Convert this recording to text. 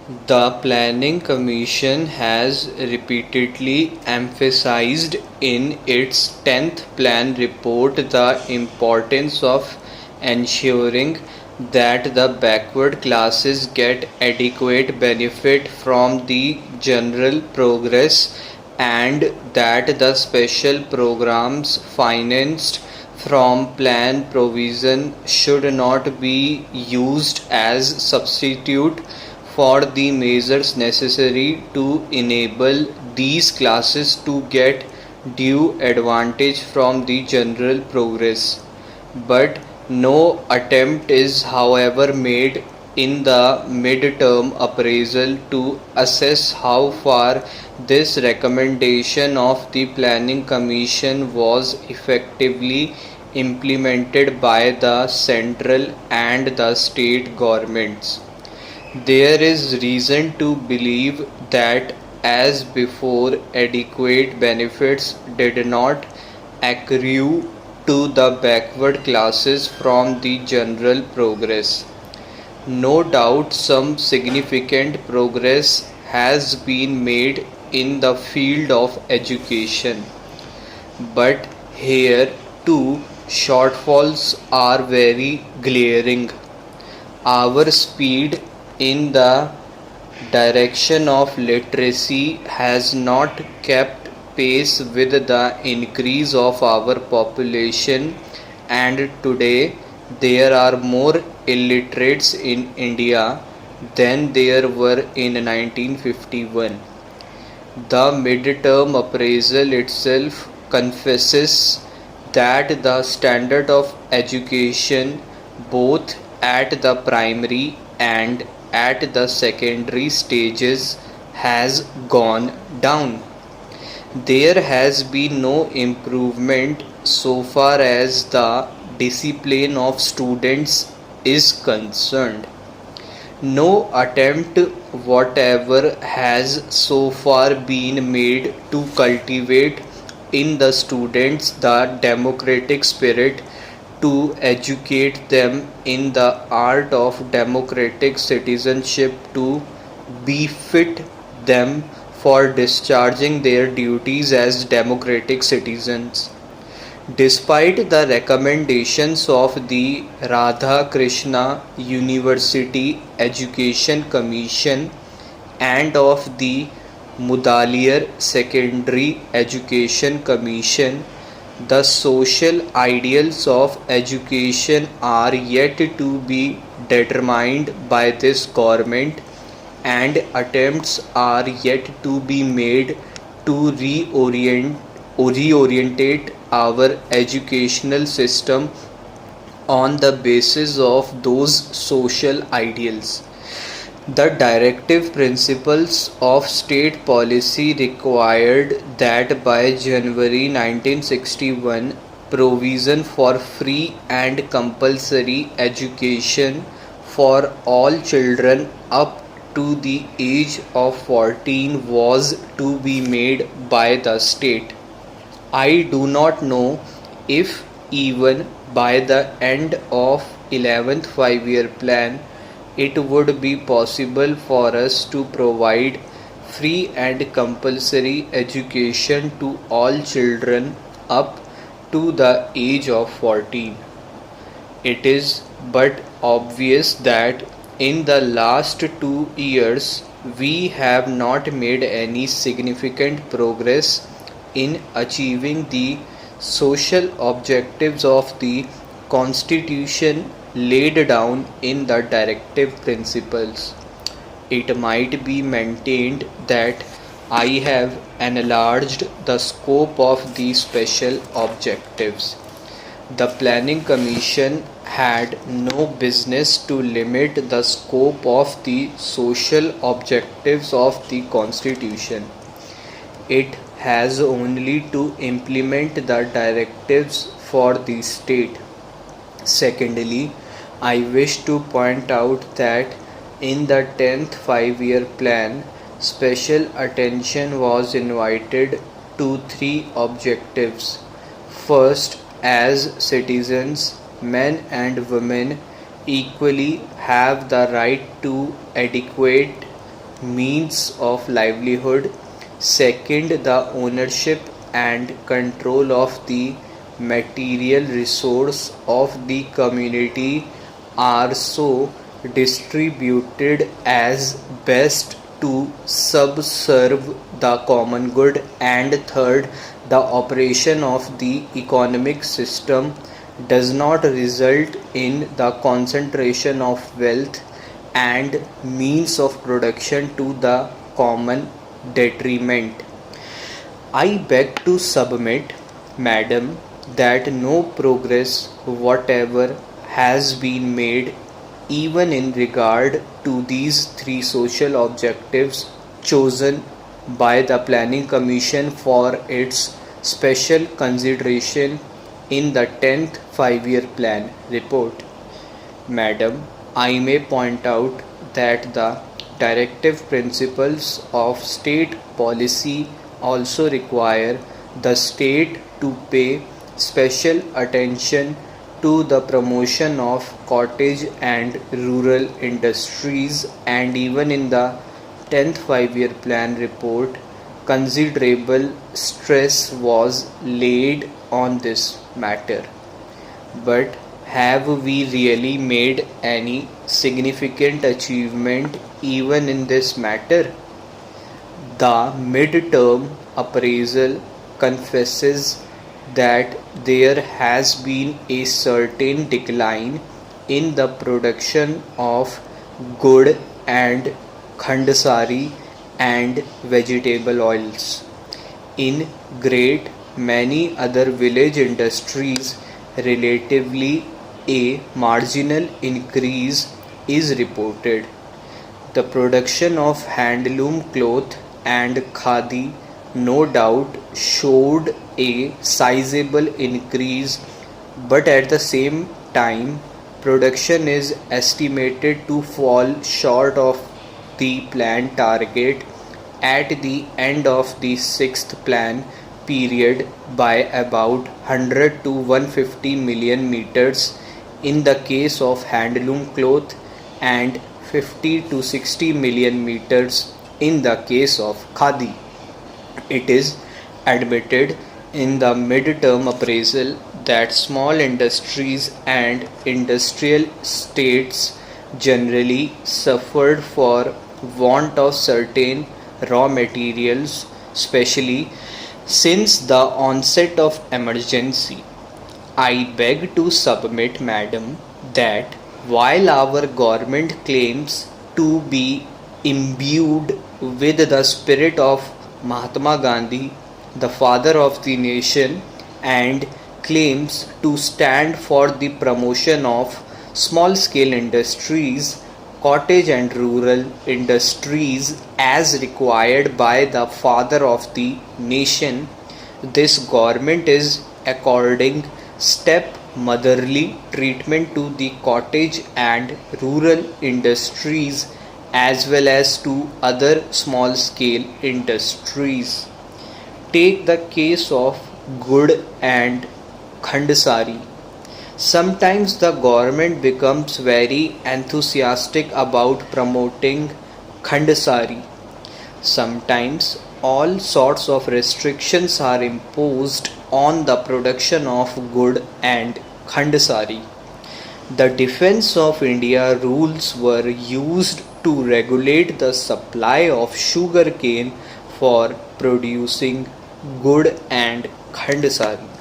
The Planning Commission has repeatedly emphasized in its 10th Plan Report the importance of ensuring that the backward classes get adequate benefit from the general progress and that the special programs financed from plan provision should not be used as substitute for the measures necessary to enable these classes to get due advantage from the general progress. But no attempt is however made in the mid-term appraisal to assess how far this recommendation of the Planning Commission was effectively implemented by the central and the state governments. There is reason to believe that, as before, adequate benefits did not accrue to the backward classes from the general progress. No doubt some significant progress has been made in the field of education, but here too shortfalls are very glaring. Our speed in the direction of literacy has not kept pace with the increase of our population, and today there are more illiterates in India than there were in 1951. The mid-term appraisal itself confesses that the standard of education, both at the primary and at the secondary stages, has gone down. There has been no improvement so far as the discipline of students is concerned. No attempt whatever has so far been made to cultivate in the students the democratic spirit, to educate them in the art of democratic citizenship, to befit them for discharging their duties as democratic citizens. Despite the recommendations of the Radha Krishna University Education Commission and of the Mudaliar Secondary Education Commission, the social ideals of education are yet to be determined by this government, and attempts are yet to be made to reorientate our educational system on the basis of those social ideals. The directive principles of state policy required that by January 1961, provision for free and compulsory education for all children up to the age of 14 was to be made by the state. I do not know if even by the end of 11th 5-year plan it would be possible for us to provide free and compulsory education to all children up to the age of 14. It is but obvious that in the last 2 years we have not made any significant progress in achieving the social objectives of the Constitution laid down in the directive principles. It might be maintained that I have enlarged the scope of these special objectives. The Planning Commission had no business to limit the scope of the social objectives of the Constitution. It has only to implement the directives for the state. Secondly, I wish to point out that in the 10th 5-year plan, special attention was invited to three objectives. First, as citizens, men and women equally have the right to adequate means of livelihood. Second, the ownership and control of the material resource of the community are so distributed as best to subserve the common good. And third, the operation of the economic system does not result in the concentration of wealth and means of production to the common detriment. I beg to submit, Madam, that no progress whatever has been made even in regard to these three social objectives chosen by the Planning Commission for its special consideration in the 10th Five-Year Plan report. Madam, I may point out that the directive principles of state policy also require the state to pay special attention to the promotion of cottage and rural industries, and even in the 10th Five-Year Plan report, considerable stress was laid on this matter. But have we really made any significant achievement even in this matter? The mid-term appraisal confesses that there has been a certain decline in the production of gur and khandsari and vegetable oils. In great many other village industries, relatively a marginal increase is reported. The production of handloom cloth and khadi no doubt showed a sizable increase, but at the same time, production is estimated to fall short of the planned target at the end of the sixth plan period by about 100 to 150 million meters in the case of handloom cloth and 50 to 60 million meters in the case of khadi. It is admitted in the mid-term appraisal that small industries and industrial states generally suffered for want of certain raw materials, especially since the onset of emergency. I beg to submit, Madam, that while our government claims to be imbued with the spirit of Mahatma Gandhi, the father of the nation, and claims to stand for the promotion of small scale industries, cottage and rural industries as required by the father of the nation, this government is according step motherly treatment to the cottage and rural industries as well as to other small scale industries. Take the case of gur and khandsari. Sometimes the government becomes very enthusiastic about promoting khandsari. Sometimes all sorts of restrictions are imposed on the production of gur and khandsari. The Defence of India rules were used to regulate the supply of sugar cane for producing gur and khandsari.